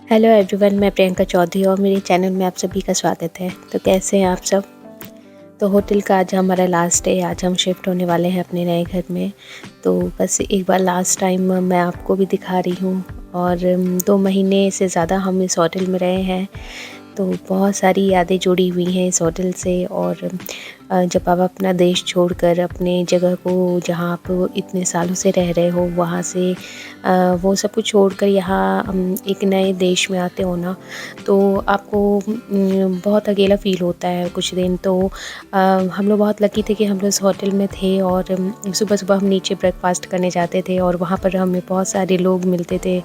Hello everyone, मैं प्रियंका चौधरी और मेरे चैनल में आप सभी का स्वागत है। तो कैसे हैं आप सब। तो होटल का आज हमारा लास्ट डे, आज हम शिफ्ट होने वाले हैं अपने नए घर में। तो बस एक बार लास्ट टाइम मैं आपको भी दिखा रही हूँ। और 2 महीने से ज़्यादा हम इस होटल में रहे हैं, तो बहुत सारी यादें जुड़ी हुई हैं इस होटल से। और जब आप अपना देश छोड़कर अपने जगह को, जहाँ आप इतने सालों से रह रहे हो, वहाँ से वो सब कुछ छोड़कर यहाँ एक नए देश में आते हो ना, तो आपको बहुत अकेला फ़ील होता है कुछ दिन। तो हम लोग बहुत लकी थे कि हम लोग इस होटल में थे। और सुबह-सुबह हम नीचे ब्रेकफ़ास्ट करने जाते थे और वहाँ पर हमें बहुत सारे लोग मिलते थे,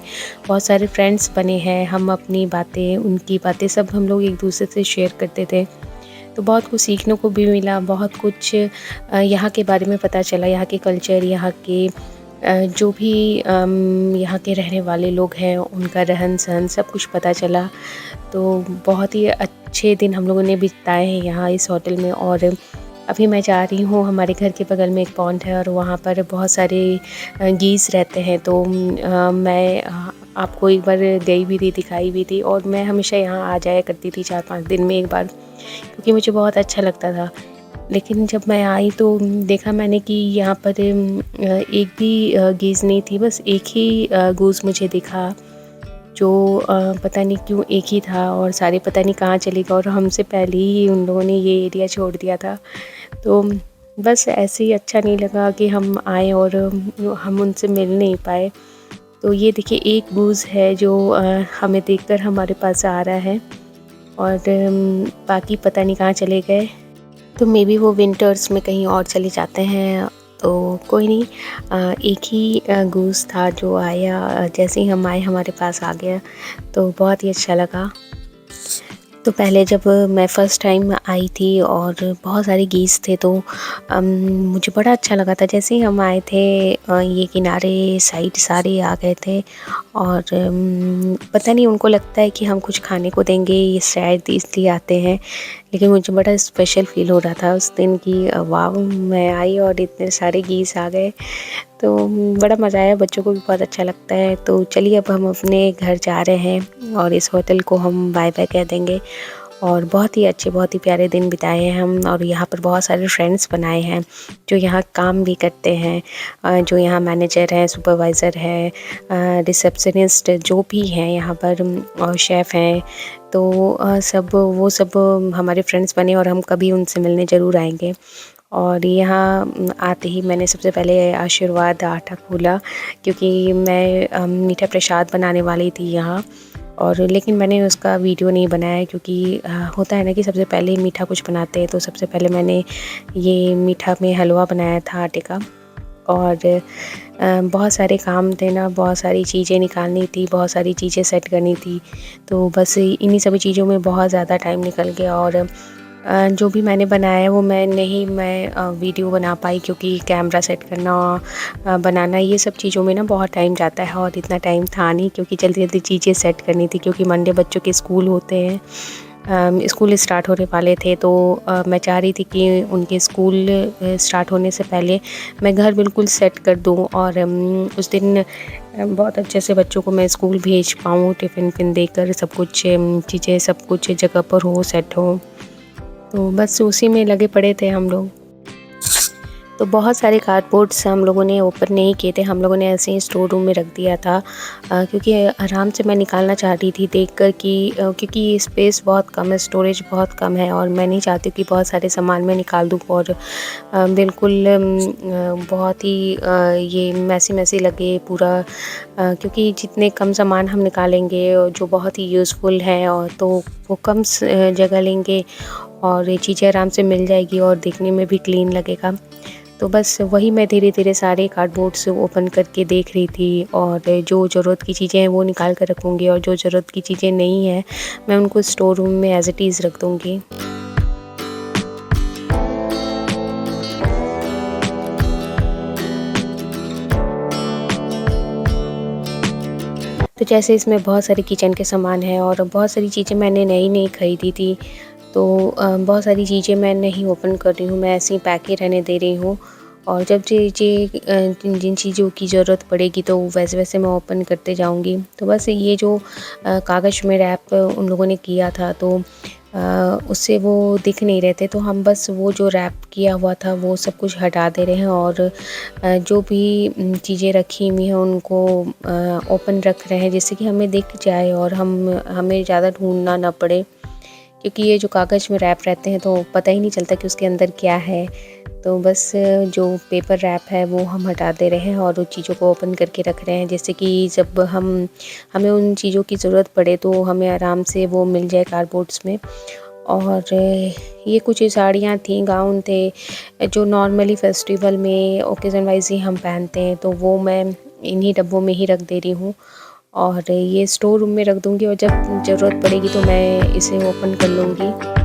बहुत सारे फ्रेंड्स बने हैं। हम अपनी बातें, उनकी बातें सब हम लोग एक-दूसरे से शेयर करते थे। तो बहुत कुछ सीखने को भी मिला, बहुत कुछ यहाँ के बारे में पता चला, यहाँ के कल्चर, यहाँ के जो भी यहाँ के रहने वाले लोग हैं, उनका रहन-सहन सब कुछ पता चला। तो बहुत ही अच्छे दिन हम लोगों ने बिताए हैं यहाँ इस होटल में। और अभी मैं जा रही हूँ, हमारे घर के बगल में एक पॉन्ड है और वहाँ पर बहुत सारे गीज़ रहते हैं। तो मैं आपको एक बार गई भी थी, दिखाई भी थी। और मैं हमेशा यहाँ आ जाया करती थी 4-5 दिन में एक बार, क्योंकि मुझे बहुत अच्छा लगता था। लेकिन जब मैं आई तो देखा मैंने कि यहाँ पर एक भी गीज़ नहीं थी, बस एक ही गूज़ मुझे दिखा, जो पता नहीं क्यों एक ही था। और सारे पता नहीं कहाँ चले गए और हमसे पहले ही उन लोगों ने ये एरिया छोड़ दिया था। तो बस ऐसे ही अच्छा नहीं लगा कि हम आए और हम उनसे मिल नहीं पाए। तो ये देखिए एक गूज़ है जो हमें देखकर हमारे पास आ रहा है। और बाकी पता नहीं कहाँ चले गए। तो मे बी वो विंटर्स में कहीं और चले जाते हैं। तो कोई नहीं, एक ही गूस था जो आया, जैसे ही हम आए हमारे पास आ गया। तो बहुत ही अच्छा लगा। तो पहले जब मैं फ़र्स्ट टाइम आई थी और बहुत सारे गीज़ थे, तो मुझे बड़ा अच्छा लगा था। जैसे ही हम आए थे ये किनारे साइड सारे आ गए थे। और पता नहीं उनको लगता है कि हम कुछ खाने को देंगे, ये शायद इसलिए आते हैं। लेकिन मुझे बड़ा स्पेशल फ़ील हो रहा था उस दिन कि वाह, मैं आई और इतने सारे गीज़ आ गए। तो बड़ा मज़ा आया, बच्चों को भी बहुत अच्छा लगता है। तो चलिए अब हम अपने घर जा रहे हैं और इस होटल को हम बाय बाय कह देंगे। और बहुत ही अच्छे, बहुत ही प्यारे दिन बिताए हैं हम। और यहाँ पर बहुत सारे फ्रेंड्स बनाए हैं जो यहाँ काम भी करते हैं, जो यहाँ मैनेजर हैं, सुपरवाइज़र है, रिसेप्शनिस्ट जो भी हैं यहाँ पर, और शेफ़ हैं। तो वो सब हमारे फ्रेंड्स बने और हम कभी उनसे मिलने ज़रूर आएंगे। और यहाँ आते ही मैंने सबसे पहले आशीर्वाद आटा खोला, क्योंकि मैं मीठा प्रसाद बनाने वाली थी यहाँ। और लेकिन मैंने उसका वीडियो नहीं बनाया, क्योंकि होता है ना कि सबसे पहले मीठा कुछ बनाते हैं। तो सबसे पहले मैंने ये मीठा में हलवा बनाया था आटे का। और बहुत सारे काम थे ना, बहुत सारी चीज़ें निकालनी थी, बहुत सारी चीज़ें सेट करनी थी। तो बस इन्हीं सभी चीज़ों में बहुत ज़्यादा टाइम निकल गया। और जो भी मैंने बनाया वो मैं वीडियो बना पाई, क्योंकि कैमरा सेट करना, बनाना, ये सब चीज़ों में ना बहुत टाइम जाता है। और इतना टाइम था नहीं, क्योंकि जल्दी जल्दी चीज़ें सेट करनी थी, क्योंकि मंडे बच्चों के स्कूल होते हैं, स्कूल स्टार्ट होने वाले थे। तो मैं चाह रही थी कि उनके स्कूल स्टार्ट होने से पहले मैं घर बिल्कुल सेट कर दूं। और उस दिन बहुत अच्छे से बच्चों को मैं स्कूल भेज पाऊँ, टिफ़िन विफ़िन देकर, सब कुछ चीज़ें सब कुछ जगह पर हो, सेट हो। तो बस उसी में लगे पड़े थे हम लोग। तो बहुत सारे कार्डबोर्ड्स हम लोगों ने ओपन नहीं किए थे, हम लोगों ने ऐसे ही स्टोर रूम में रख दिया था। क्योंकि आराम से मैं निकालना चाह रही थी देखकर कि क्योंकि स्पेस बहुत कम है, स्टोरेज बहुत कम है। और मैं नहीं चाहती कि बहुत सारे सामान मैं निकाल दूँ और बिल्कुल बहुत ही ये मैसी मैसी लगे पूरा। क्योंकि जितने कम सामान हम निकालेंगे जो बहुत ही यूज़फुल है, और तो वो कम जगह लेंगे और ये चीज़ें आराम से मिल जाएगी और देखने में भी क्लीन लगेगा। तो बस वही मैं धीरे धीरे सारे कार्डबोर्ड्स ओपन करके देख रही थी। और जो ज़रूरत की चीज़ें हैं वो निकाल कर रखूँगी, और जो ज़रूरत की चीज़ें नहीं हैं मैं उनको स्टोर रूम में एज़ इट इज़ रख दूँगी। तो जैसे इसमें बहुत सारे किचन के सामान हैं और बहुत सारी चीज़ें मैंने नई ख़रीदी थी। तो बहुत सारी चीज़ें मैं नहीं ओपन कर रही हूँ, मैं ऐसे ही पैक ही रहने दे रही हूँ। और जब जिन चीज़ों की ज़रूरत पड़ेगी तो वैसे वैसे मैं ओपन करते जाऊँगी। तो बस ये जो कागज़ में रैप उन लोगों ने किया था तो उससे वो दिख नहीं रहे थे, तो हम बस वो जो रैप किया हुआ था वो सब कुछ हटा दे रहे हैं और जो भी चीज़ें रखी हुई हैं उनको ओपन रख रहे हैं, जिससे कि हमें दिख जाए और हमें ज़्यादा ढूँढना ना पड़े, क्योंकि ये जो कागज़ में रैप रहते हैं तो पता ही नहीं चलता कि उसके अंदर क्या है। तो बस जो पेपर रैप है वो हम हटा दे रहे हैं और उन चीज़ों को ओपन करके रख रहे हैं, जैसे कि जब हमें उन चीज़ों की ज़रूरत पड़े तो हमें आराम से वो मिल जाए कार्डबोर्ड्स में। और ये कुछ साड़ियाँ थीं, गाउन थे, जो नॉर्मली फेस्टिवल में ओकेज़न वाइज़ ही हम पहनते हैं, तो वो मैं इन्हीं डब्बों में ही रख दे रही हूँ और ये स्टोर रूम में रख दूँगी और जब ज़रूरत पड़ेगी तो मैं इसे ओपन कर लूँगी।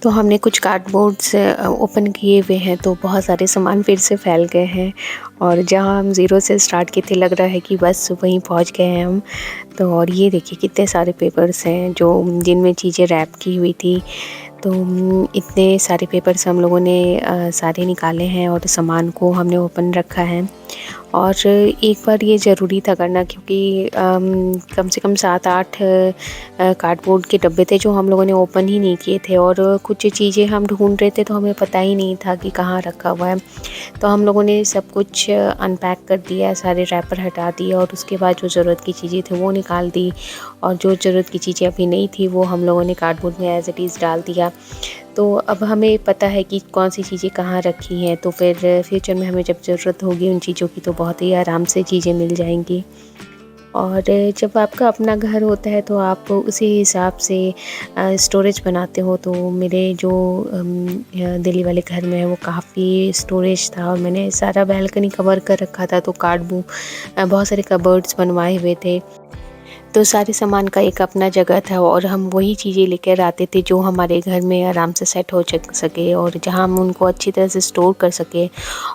तो हमने कुछ कार्डबोर्ड्स ओपन किए हुए हैं तो बहुत सारे सामान फिर से फैल गए हैं और जहाँ हम ज़ीरो से स्टार्ट किए थे लग रहा है कि बस वहीं पहुँच गए हैं हम। तो और ये देखिए कितने सारे पेपर्स हैं जो जिनमें चीज़ें रैप की हुई थी। तो इतने सारे पेपर्स हम लोगों ने सारे निकाले हैं और सामान को हमने ओपन रखा है। और एक बार ये ज़रूरी था करना, क्योंकि कम से कम 7-8 कार्डबोर्ड के डब्बे थे जो हम लोगों ने ओपन ही नहीं किए थे और कुछ चीज़ें हम ढूंढ रहे थे तो हमें पता ही नहीं था कि कहाँ रखा हुआ है। तो हम लोगों ने सब कुछ अनपैक कर दिया, सारे रैपर हटा दिए और उसके बाद जो ज़रूरत की चीज़ें थी वो निकाल दी और जो ज़रूरत की चीज़ें अभी नहीं थी वो हम लोगों ने कार्डबोर्ड में एज़ इट इज़ डाल दिया। तो अब हमें पता है कि कौन सी चीज़ें कहाँ रखी हैं, तो फिर फ्यूचर में हमें जब ज़रूरत होगी उन चीज़ों की तो बहुत ही आराम से चीज़ें मिल जाएंगी। और जब आपका अपना घर होता है तो आप उसी हिसाब से स्टोरेज बनाते हो। तो मेरे जो दिल्ली वाले घर में है वो काफ़ी स्टोरेज था और मैंने सारा बैल्कनी कवर कर रखा था, तो बहुत सारे कबर्ड्स बनवाए हुए थे। तो सारे सामान का एक अपना जगह था और हम वही चीज़ें लेकर आते थे जो हमारे घर में आराम से सेट हो सके और जहाँ हम उनको अच्छी तरह से स्टोर कर सके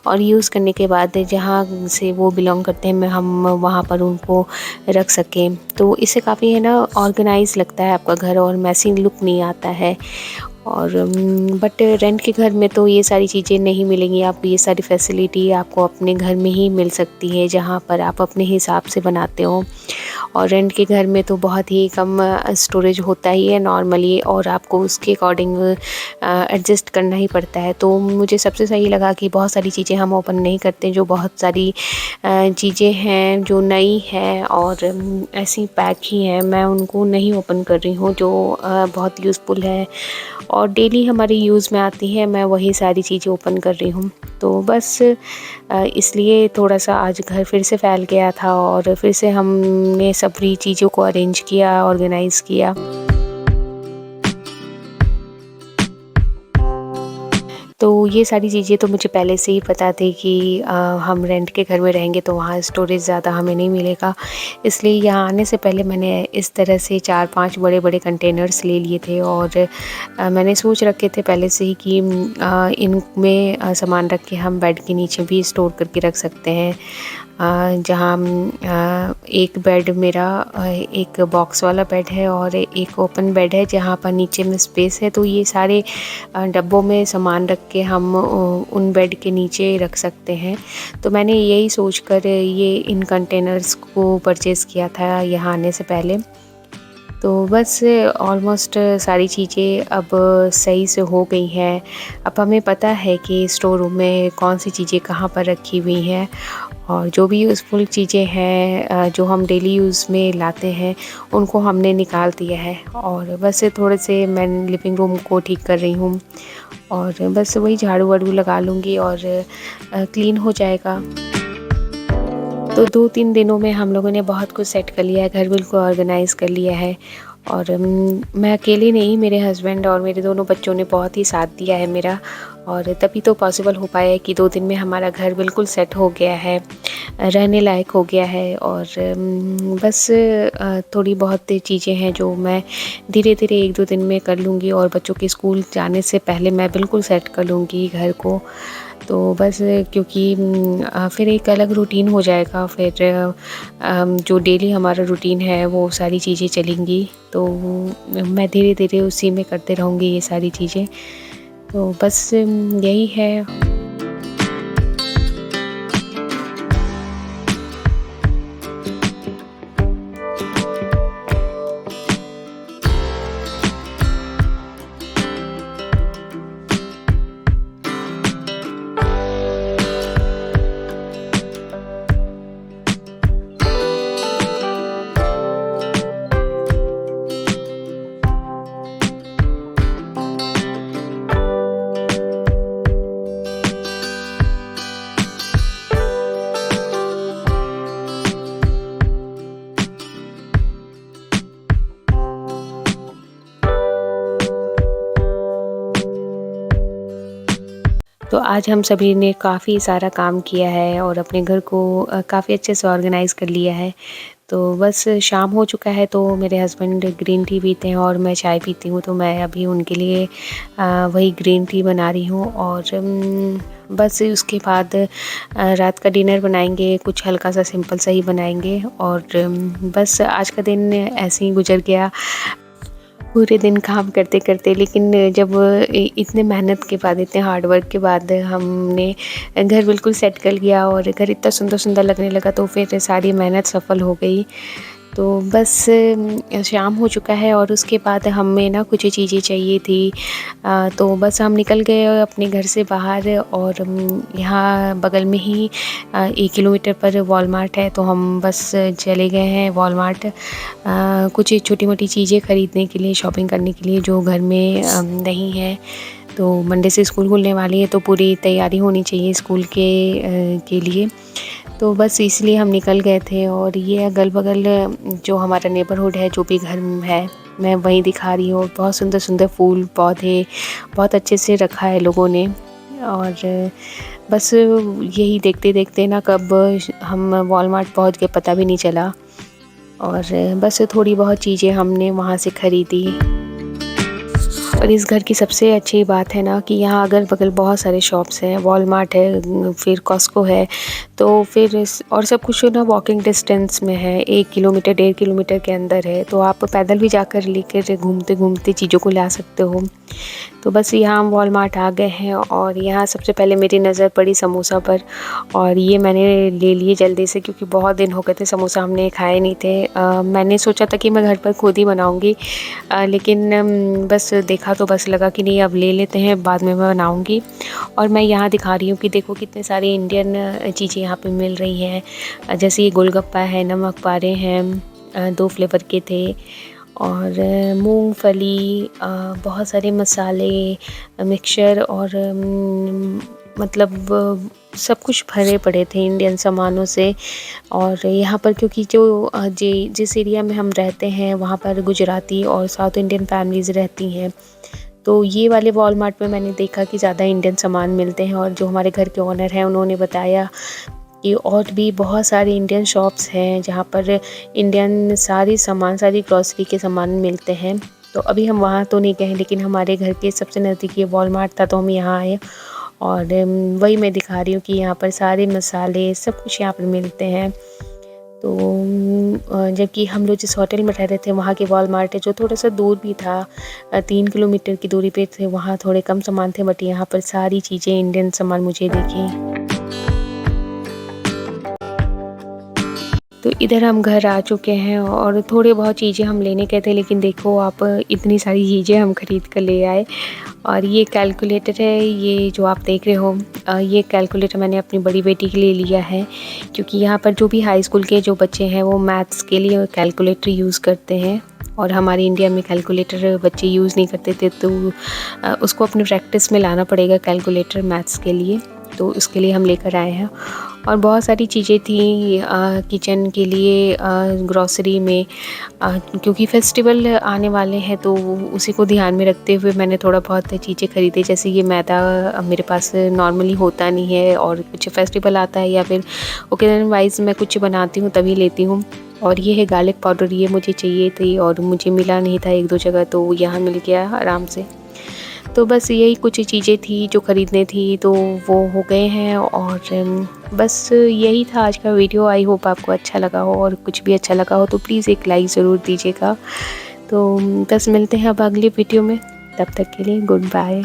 और यूज़ करने के बाद जहाँ से वो बिलोंग करते हैं हम वहाँ पर उनको रख सकें। तो इससे काफ़ी है ना ऑर्गेनाइज लगता है आपका घर और मैसी लुक नहीं आता है। और बट रेंट के घर में तो ये सारी चीज़ें नहीं मिलेंगी, आपको ये सारी फैसिलिटी आपको अपने घर में ही मिल सकती है जहाँ पर आप अपने हिसाब से बनाते हो। और रेंट के घर में तो बहुत ही कम स्टोरेज होता ही है नॉर्मली और आपको उसके अकॉर्डिंग एडजस्ट करना ही पड़ता है। तो मुझे सबसे सही लगा कि बहुत सारी चीज़ें हम ओपन नहीं करते, जो बहुत सारी चीज़ें हैं जो नई हैं और ऐसी पैक ही हैं, मैं उनको नहीं ओपन कर रही हूँ। जो बहुत यूज़फुल है और डेली हमारे यूज़ में आती है, मैं वही सारी चीज़ें ओपन कर रही हूँ। तो बस इसलिए थोड़ा-सा आज घर फिर से फैल गया था और फिर से हमने सभी चीज़ों को अरेंज किया, ऑर्गेनाइज़ किया। तो ये सारी चीज़ें तो मुझे पहले से ही पता थी कि हम रेंट के घर में रहेंगे तो वहाँ स्टोरेज ज़्यादा हमें नहीं मिलेगा। इसलिए यहाँ आने से पहले मैंने इस तरह से 4-5 बड़े-बड़े कंटेनर्स ले लिए थे और मैंने सोच रखे थे पहले से ही कि इनमें सामान रख के हम बेड के नीचे भी स्टोर करके रख सकते हैं। जहाँ एक बेड मेरा एक बॉक्स वाला बेड है और एक ओपन बेड है जहाँ पर नीचे में स्पेस है, तो ये सारे डब्बों में सामान रख के हम उन बेड के नीचे रख सकते हैं। तो मैंने यही सोचकर ये इन कंटेनर्स को परचेज़ किया था यहाँ आने से पहले। तो बस ऑलमोस्ट सारी चीज़ें अब सही से हो गई हैं। अब हमें पता है कि स्टोर रूम में कौन सी चीज़ें कहाँ पर रखी हुई हैं और जो भी यूज़फुल चीज़ें हैं जो हम डेली यूज़ में लाते हैं उनको हमने निकाल दिया है और बस थोड़े से मैं लिविंग रूम को ठीक कर रही हूँ और बस वही झाड़ू वाड़ू लगा लूँगी और क्लीन हो जाएगा। तो 2-3 दिनों में हम लोगों ने बहुत कुछ सेट कर लिया है, घर बिल्कुल ऑर्गेनाइज़ कर लिया है और मैं अकेली नहीं, मेरे हस्बैंड और मेरे दोनों बच्चों ने बहुत ही साथ दिया है मेरा और तभी तो पॉसिबल हो पाया है कि 2 दिन में हमारा घर बिल्कुल सेट हो गया है, रहने लायक हो गया है। और बस थोड़ी बहुत चीज़ें हैं जो मैं धीरे-धीरे 1-2 दिन में कर लूँगी, और बच्चों के स्कूल जाने से पहले मैं बिल्कुल सेट कर लूँगी घर को। तो बस क्योंकि फिर एक अलग रूटीन हो जाएगा, फिर जो डेली हमारा रूटीन है वो सारी चीज़ें चलेंगी, तो मैं धीरे-धीरे उसी में करते रहूँगी ये सारी चीज़ें। तो बस यही है। तो आज हम सभी ने काफ़ी सारा काम किया है और अपने घर को काफ़ी अच्छे से ऑर्गेनाइज़ कर लिया है। तो बस शाम हो चुका है, तो मेरे हस्बैंड ग्रीन टी पीते हैं और मैं चाय पीती हूँ, तो मैं अभी उनके लिए वही ग्रीन टी बना रही हूँ। और बस उसके बाद रात का डिनर बनाएंगे, कुछ हल्का सा सिंपल सा ही बनाएंगे। और बस आज का दिन ऐसे ही गुजर गया, पूरे दिन काम करते करते। लेकिन जब इतने मेहनत के बाद, इतने हार्ड वर्क के बाद हमने घर बिल्कुल सेट कर लिया और घर इतना सुंदर सुंदर लगने लगा, तो फिर सारी मेहनत सफल हो गई। तो बस शाम हो चुका है और उसके बाद हमें ना कुछ चीज़ें चाहिए थी, तो बस हम निकल गए अपने घर से बाहर। और यहाँ बगल में ही 1 किलोमीटर पर वॉलमार्ट है, तो हम बस चले गए हैं वॉलमार्ट कुछ छोटी मोटी चीज़ें ख़रीदने के लिए, शॉपिंग करने के लिए जो घर में नहीं है। तो मंडे से स्कूल खुलने वाली है, तो पूरी तैयारी होनी चाहिए स्कूल के लिए। तो बस इसलिए हम निकल गए थे। और ये अगल-बगल जो हमारा नेबरहुड है, जो भी घर है, मैं वहीं दिखा रही हूँ। बहुत सुंदर-सुंदर फूल पौधे बहुत अच्छे से रखा है लोगों ने। और बस यही देखते-देखते ना कब हम वॉलमार्ट पहुँच गए पता भी नहीं चला। और बस थोड़ी बहुत चीज़ें हमने वहाँ से ख़रीदी। और इस घर की सबसे अच्छी बात है ना कि यहाँ अगल-बगल बहुत सारे शॉप्स हैं, वॉलमार्ट है, फिर कॉस्को है, तो फिर और सब कुछ ना वॉकिंग डिस्टेंस में है, 1 किलोमीटर 1.5 किलोमीटर के अंदर है, तो आप पैदल भी जाकर लेकर घूमते-घूमते चीज़ों को ला सकते हो। तो बस यहाँ हम वॉलमार्ट आ गए हैं और यहाँ सबसे पहले मेरी नज़र पड़ी समोसा पर, और ये मैंने ले लिए जल्दी से क्योंकि बहुत दिन हो गए थे समोसा हमने खाए नहीं थे। मैंने सोचा था कि मैं घर पर खुद ही बनाऊँगी, लेकिन बस देखा तो बस लगा कि नहीं अब ले लेते हैं, बाद में मैं बनाऊँगी। और मैं यहाँ दिखा रही हूँ कि देखो कितने सारे इंडियन चीज़ें यहाँ पे मिल रही हैं, जैसे ये गोलगप्पा है, नमक पारे हैं, 2 फ्लेवर के थे, और मूंगफली, बहुत सारे मसाले, मिक्सचर, और मतलब सब कुछ भरे पड़े थे इंडियन सामानों से। और यहाँ पर क्योंकि जो जिस एरिया में हम रहते हैं वहाँ पर गुजराती और साउथ इंडियन फैमिलीज़ रहती हैं, तो ये वाले वॉलमार्ट में मैंने देखा कि ज़्यादा इंडियन सामान मिलते हैं। और जो हमारे घर के ओनर हैं उन्होंने बताया कि और भी बहुत सारे इंडियन शॉप्स हैं जहाँ पर इंडियन सारी ग्रॉसरी के सामान मिलते हैं। तो अभी हम वहाँ तो नहीं गए, लेकिन हमारे घर के सबसे नज़दीकी वॉलमार्ट था, तो हम यहाँ आए। और वही मैं दिखा रही हूँ कि यहाँ पर सारे मसाले सब कुछ यहाँ पर मिलते हैं। तो जबकि हम लोग जिस होटल में रह रहे थे वहाँ के वॉलमार्ट है जो थोड़ा सा दूर भी था, 3 किलोमीटर की दूरी पे थे, वहाँ थोड़े कम सामान थे, बट यहाँ पर सारी चीज़ें इंडियन सामान मुझे दिखी। तो इधर हम घर आ चुके हैं और थोड़े बहुत चीज़ें हम लेने गए थे, लेकिन देखो आप इतनी सारी चीज़ें हम ख़रीद कर ले आए। और ये कैलकुलेटर है, ये जो आप देख रहे हो, ये कैलकुलेटर मैंने अपनी बड़ी बेटी के लिए लिया है, क्योंकि यहाँ पर जो भी हाई स्कूल के जो बच्चे हैं वो मैथ्स के लिए कैलकुलेटर यूज़ करते हैं, और हमारे इंडिया में कैलकुलेटर बच्चे यूज़ नहीं करते थे, तो उसको अपने प्रैक्टिस में लाना पड़ेगा कैलकुलेटर मैथ्स के लिए। तो उसके लिए हम लेकर आए हैं। और बहुत सारी चीज़ें थी किचन के लिए, ग्रॉसरी में, क्योंकि फेस्टिवल आने वाले हैं तो उसी को ध्यान में रखते हुए मैंने थोड़ा बहुत चीज़ें खरीदी। जैसे ये मैदा मेरे पास नॉर्मली होता नहीं है, और कुछ फेस्टिवल आता है या फिर ओकेजन वाइज मैं कुछ बनाती हूँ तभी लेती हूँ। और ये है गार्लिक पाउडर, ये मुझे चाहिए थी और मुझे मिला नहीं था एक दो जगह, तो यहाँ मिल गया आराम से। तो बस यही कुछ चीज़ें थी जो ख़रीदने थी, तो वो हो गए हैं। और बस यही था आज का वीडियो। आई होप आपको अच्छा लगा हो, और कुछ भी अच्छा लगा हो तो प्लीज़ एक लाइक ज़रूर दीजिएगा। तो बस मिलते हैं अब अगली वीडियो में, तब तक के लिए गुड बाय।